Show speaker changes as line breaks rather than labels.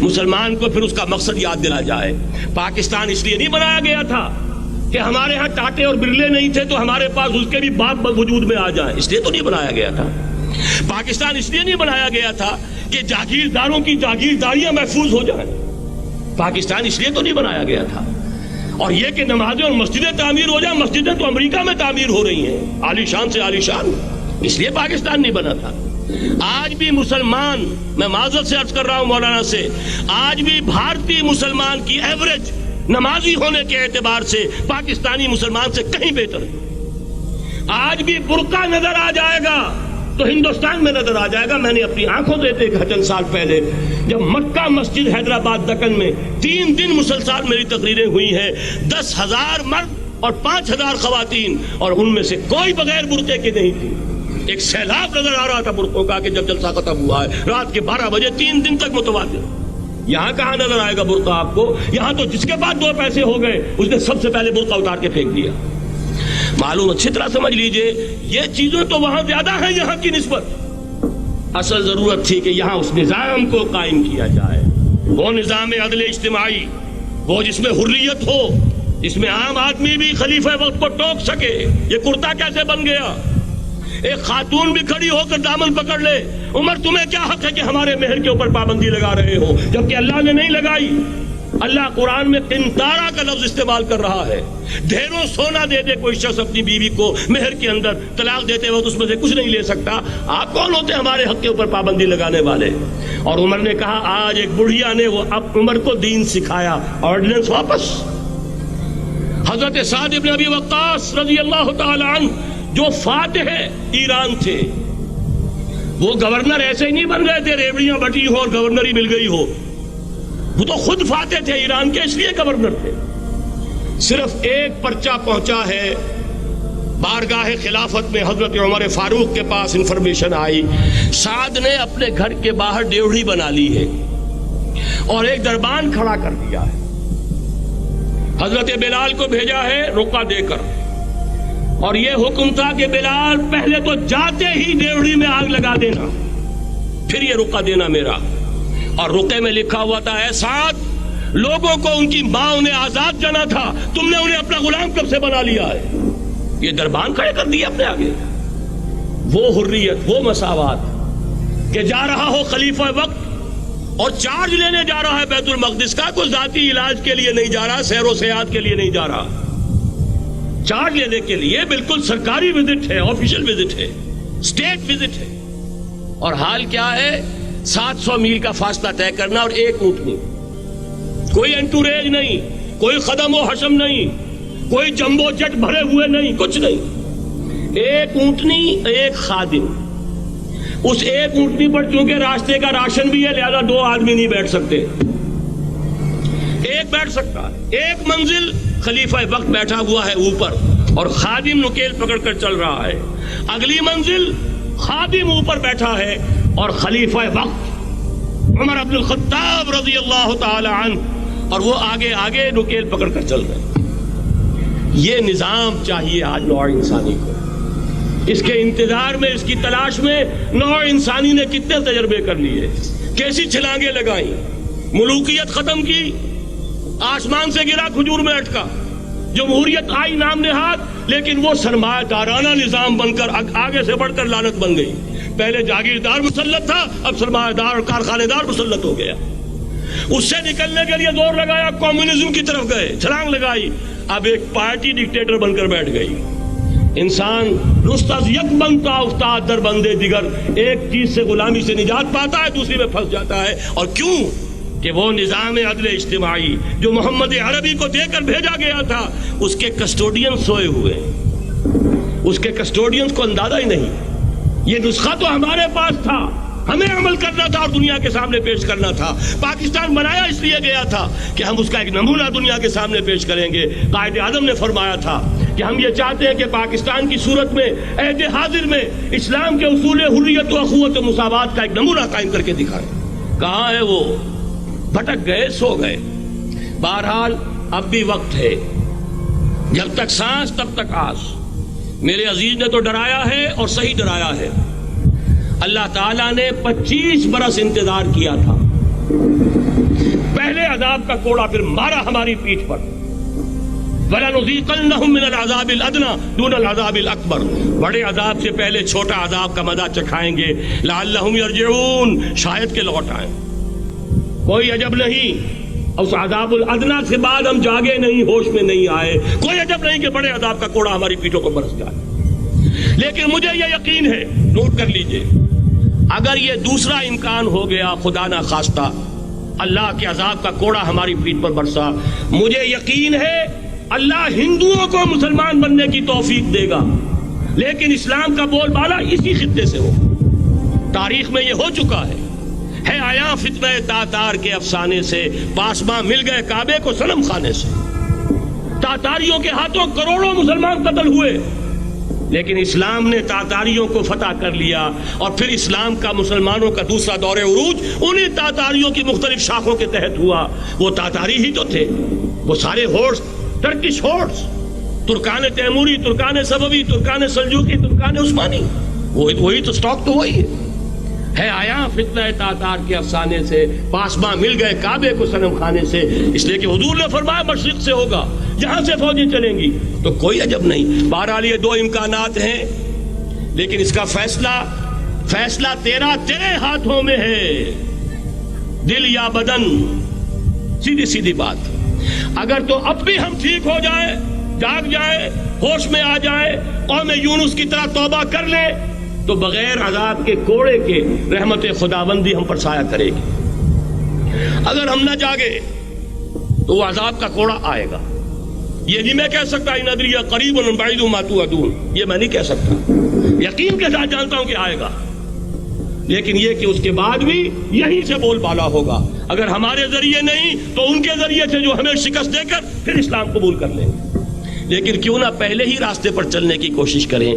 مسلمان کو پھر اس کا مقصد یاد دلا جائے. پاکستان اس لیے نہیں بنایا گیا تھا کہ ہمارے ہاں ٹاٹے اور برلے نہیں تھے تو ہمارے پاس اس کے بھی باپ وجود میں آ جائیں، اس لیے تو نہیں بنایا گیا تھا. پاکستان اس لیے نہیں بنایا گیا تھا کہ جاگیرداروں کی جاگیرداریاں محفوظ ہو جائیں. پاکستان اس لیے تو نہیں بنایا گیا تھا. اور یہ کہ نمازیں اور مسجدیں تعمیر ہو جائیں، مسجدیں تو امریکہ میں تعمیر ہو رہی ہیں عالی شان سے عالی شان، اس لیے پاکستان نہیں بنا تھا. آج بھی مسلمان، میں معذرت سے عرض کر رہا ہوں مولانا سے، آج بھی بھارتی مسلمان کی ایوریج نمازی ہونے کے اعتبار سے پاکستانی مسلمان سے کہیں بہتر ہے. آج بھی برقع نظر آ جائے گا تو ہندوستان میں نظر آ جائے گا. میں نے اپنی آنکھوں سے دیکھا چند سال پہلے جب مکہ مسجد حیدرآباد دکن میں 3 دن مسلسل میری تقریریں ہوئی ہیں، 10,000 مرد اور 5,000 خواتین، اور ان میں سے کوئی بغیر برقعے کے نہیں تھی. ایک سیلاب نظر آ رہا تھا برقعوں کا کہ جب جلسہ ختم ہوا ہے رات کے 12 بجے 3 دن تک متواتر. یہاں کہاں نظر آئے گا برقع آپ کو؟ یہاں تو جس کے پاس 2 پیسے ہو گئے اس نے سب سے پہلے برقع اتار کے پھینک دیا. معلوم اچھی طرح سمجھ لیجئے یہ چیزیں تو وہاں زیادہ ہیں یہاں کی نسبت. اصل ضرورت تھی کہ یہاں اس نظام کو قائم کیا جائے، وہ نظام عدل اجتماعی، وہ جس میں حریت ہو، جس میں عام آدمی بھی خلیفہ وقت کو ٹوک سکے. یہ کرتا کیسے بن گیا؟ ایک خاتون بھی کھڑی ہو کر دامن پکڑ لے، عمر تمہیں کیا حق ہے کہ ہمارے مہر کے اوپر پابندی لگا رہے ہو، جبکہ اللہ نے نہیں لگائی. اللہ قرآن میں قنطارہ کا لفظ استعمال کر رہا ہے. ڈھیروں سونا دے دے کوئی شخص اپنی بیوی کو مہر کے اندر، طلاق دیتے وقت اس میں سے کچھ نہیں لے سکتا. آپ کون ہوتے ہمارے حق کے اوپر پابندی لگانے والے؟ اور عمر نے کہا، آج ایک بڑھیا نے وہ اب عمر کو دین سکھایا، آرڈیننس واپس. حضرت سعد ابن ابی وقاص رضی اللہ تعالی عنہ جو فاتح ایران تھے، وہ گورنر ایسے ہی نہیں بن گئے تھے ریوڑیاں بٹی ہو اور گورنر ہی مل گئی ہو. وہ تو خود فاتح تھے ایران کے، اس لیے گورنر تھے. صرف ایک پرچہ پہنچا ہے بارگاہ خلافت میں، حضرت عمر فاروق کے پاس انفارمیشن آئی سعد نے اپنے گھر کے باہر ڈیوڑی بنا لی ہے اور ایک دربان کھڑا کر دیا ہے. حضرت بلال کو بھیجا ہے رقعہ دے کر، اور یہ حکم تھا کہ بلال پہلے تو جاتے ہی ڈیوڑی میں آگ لگا دینا، پھر یہ رقعہ دینا میرا. اور رقعے میں لکھا ہوا تھا، اے سعد، لوگوں کو ان کی ماں نے آزاد جانا تھا، تم نے انہیں اپنا غلام کب سے بنا لیا ہے؟ یہ دربان کھڑے کر دیا اپنے آگے. وہ حریت، وہ مساوات کہ جا رہا ہو خلیفہ وقت اور چارج لینے جا رہا ہے بیت المقدس کا، کوئی ذاتی علاج کے لیے نہیں جا رہا، سیر و سیاحت کے لیے نہیں جا رہا، چارج لینے کے لیے بالکل سرکاری وزٹ ہے، آفیشل وزٹ ہے، اسٹیٹ وزٹ ہے. اور حال کیا ہے؟ 700 میل کا فاصلہ طے کرنا اور ایک اونٹنی، کوئی انٹوریج نہیں، کوئی خدم و حشم نہیں، کوئی جمبو جٹ بھرے ہوئے نہیں، کچھ نہیں. ایک اونٹنی، ایک خادم. اس ایک اونٹنی پر چونکہ راستے کا راشن بھی ہے لہذا 2 آدمی نہیں بیٹھ سکتے، ایک بیٹھ سکتا ہے. ایک منزل خلیفہ وقت بیٹھا ہوا ہے اوپر اور خادم نکیل پکڑ کر چل رہا ہے. اگلی منزل خادم اوپر بیٹھا ہے اور خلیفہ وقت عمر بن الخطاب رضی اللہ تعالی عنہ اور وہ آگے آگے نکیل پکڑ کر چل رہے. یہ نظام چاہیے آج نوع انسانی کو. اس کے انتظار میں، اس کی تلاش میں نوع انسانی نے کتنے تجربے کر لیے، کیسی چھلانگیں لگائیں، ملوکیت ختم کی، آسمان سے گرا کھجور میں اٹکا، جمہوریت آئی نام نہاد، لیکن وہ سرمایہ دارانہ نظام بن کر آگے سے بڑھ کر لعنت بن گئی. پہلے جاگیردار مسلط تھا، اب سرمایہ دار اور کارخانے دار مسلط ہو گیا. اس سے نکلنے کے لیے زور لگایا، کمیونزم کی طرف گئے، چھلانگ لگائی، اب ایک پارٹی ڈکٹیٹر بن کر بیٹھ گئی. انسان رست از یک بنتا افتاد در بندے دیگر، ایک چیز سے غلامی سے نجات پاتا ہے، دوسری میں پھنس جاتا ہے. اور کیوں؟ کہ وہ نظام عدل اجتماعی جو محمد عربی کو دے کر بھیجا گیا تھا، اس کے کسٹوڈین سوئے ہوئے، اس کے کسٹوڈینز کو اندازہ ہی نہیں. یہ نسخہ تو ہمارے پاس تھا، ہمیں عمل کرنا تھا اور دنیا کے سامنے پیش کرنا تھا. پاکستان بنایا اس لیے گیا تھا کہ ہم اس کا ایک نمونہ دنیا کے سامنے پیش کریں گے. قائد اعظم نے فرمایا تھا کہ ہم یہ چاہتے ہیں کہ پاکستان کی صورت میں عہد حاضر میں اسلام کے اصول حریت و اخوت و مساوات کا ایک نمونہ قائم کر کے دکھائیں. کہاں ہے وہ؟ بھٹک گئے، سو گئے. بہرحال اب بھی وقت ہے، جب تک سانس تب تک آس. میرے عزیز نے تو ڈرایا ہے اور صحیح ڈرایا ہے. اللہ تعالیٰ نے 25 برس انتظار کیا تھا عذاب کا کوڑا پھر مارا ہماری پیٹھ پر. وَلَنُذِيقَنَّهُم مِّنَ الْعَذَابِ الْأَدْنَىٰ دُونَ الْعَذَابِ الْأَكْبَرِ. بڑے عذاب سے پہلے چھوٹا عذاب کا مزہ چکھائیں گے. لَعَلَّهُمْ يَرْجِعُونَ, شاید کہ لوٹ آئیں. کوئی عجب نہیں اس عذاب الادنا کے بعد ہم جاگے نہیں, ہوش میں نہیں آئے. کوئی عجب نہیں کہ بڑے عذاب کا کوڑا ہماری پیٹھوں کو برس جائے. لیکن مجھے یہ یقین ہے, نوٹ کر لیجئے, اگر یہ دوسرا امکان ہو گیا, خدا نہ خواستہ اللہ کے عذاب کا کوڑا ہماری پیٹھ پر برسا, مجھے یقین ہے اللہ ہندوؤں کو مسلمان بننے کی توفیق دے گا. لیکن اسلام کا بول بالا اسی خطے سے ہو. تاریخ میں یہ ہو چکا ہے آیا فتنہ تاتار کے افسانے سے, پاسباں مل گئے کعبے کو صنم خانے سے. تاتاریوں کے ہاتھوں کروڑوں مسلمان قتل ہوئے, لیکن اسلام نے تاتاریوں کو فتح کر لیا. اور پھر اسلام کا مسلمانوں کا دوسرا دور عروج انہیں تاتاریوں کی مختلف شاخوں کے تحت ہوا. وہ تاتاری ہی تو تھے, وہ سارے ہورس, ٹرکش ہورس, ترکان تیموری, ترکان سبوی, ترکان سلجوقی, ترکان عثمانی, وہی تو سٹاک تو وہی ہے آیا فتنہ تاتار کے افسانے سے, پاسباں مل گئے کعبے کو صنم خانے سے. اس لیے کہ حضور نے فرمایا مشرق سے ہوگا, جہاں سے فوجیں چلیں گی. تو کوئی عجب نہیں. بہرحال یہ دو امکانات ہیں, لیکن اس کا فیصلہ تیرے ہاتھوں میں ہے, دل یا بدن. سیدھی بات. اگر تو اب بھی ہم ٹھیک ہو جائیں, جاگ جائیں, ہوش میں آ جائیں, قوم یونس کی طرح توبہ کر لیں, تو بغیر عذاب کے کوڑے کے رحمت خداوندی ہم پر سایہ کرے گی. اگر ہم نہ جاگے تو وہ عذاب کا کوڑا آئے گا. یہ نہیں میں کہہ سکتا ان ادری قریب بعید ما توعدون, یہ میں نہیں کہہ سکتا, یقین کے ساتھ جانتا ہوں کہ آئے گا. لیکن یہ کہ اس کے بعد بھی یہیں سے بول بالا ہوگا. اگر ہمارے ذریعے نہیں تو ان کے ذریعے سے, جو ہمیں شکست دے کر پھر اسلام قبول کر لیں. لیکن کیوں نہ پہلے ہی راستے پر چلنے کی کوشش کریں.